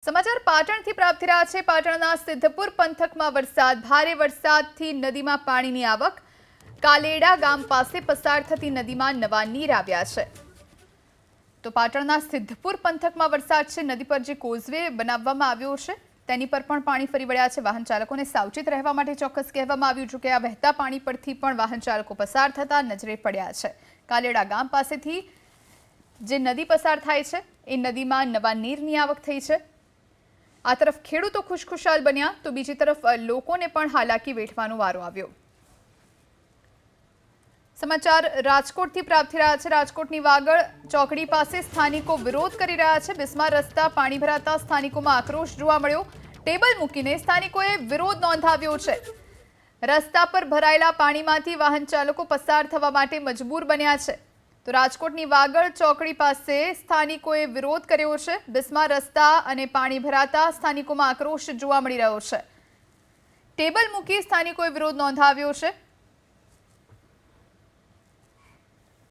સમાચાર પાટણથી પ્રાપ્ત થઈ રહ્યા છે। પાટણના સિદ્ધપુર પંથકમાં વરસાદ, ભારે વરસાદથી નદીમાં પાણીની આવક। કાલેડા ગામ પાસે પસાર થતી નદીમાં નવા નીર આવ્યા છે। તો પાટણના સિદ્ધપુર પંથકમાં વરસાદ છે। નદી પર જે કોઝવે બનાવવામાં આવ્યો છે તેની પર પણ પાણી ફરી વળ્યા છે। વાહન ચાલકોને સાવચેત રહેવા માટે ચોક્કસ કહેવામાં આવ્યું છે કે આ વહેતા પાણી પરથી પણ વાહન ચાલકો પસાર થતા નજરે પડ્યા છે। કાલેડા ગામ પાસેથી જે નદી પસાર થાય છે એ નદીમાં નવા નીરની આવક થઈ છે। આ તરફ ખેડૂતો ખુશખુશાલ બન્યા તો બીજી તરફ લોકોને પણ હાલાકી વેઠવાનો વારો આવ્યો। સમાચાર રાજકોટથી પ્રાપ્ત થઈ રહ્યા છે। રાજકોટની વાગડ ચોકડી પાસે સ્થાનિકો વિરોધ કરી રહ્યા છે। બિસ્માર રસ્તા પાણી ભરાતા સ્થાનિકોમાં આક્રોશ જોવા મળ્યો। ટેબલ મૂકીને સ્થાનિકોએ વિરોધ નોંધાવ્યો છે। રસ્તા પર ભરાયેલા પાણીમાંથી વાહન ચાલકો પસાર થવા માટે મજબૂર બન્યા છે। તો રાજકોટની વાગડ ચોકડી પાસે સ્થાનિકોએ વિરોધ કર્યો છે। બિસ્માર રસ્તા અને પાણી ભરાતા સ્થાનિકોમાં આક્રોશ જોવા મળી રહ્યો છે। ટેબલ મૂકી સ્થાનિકોએ વિરોધ નોંધાવ્યો છે।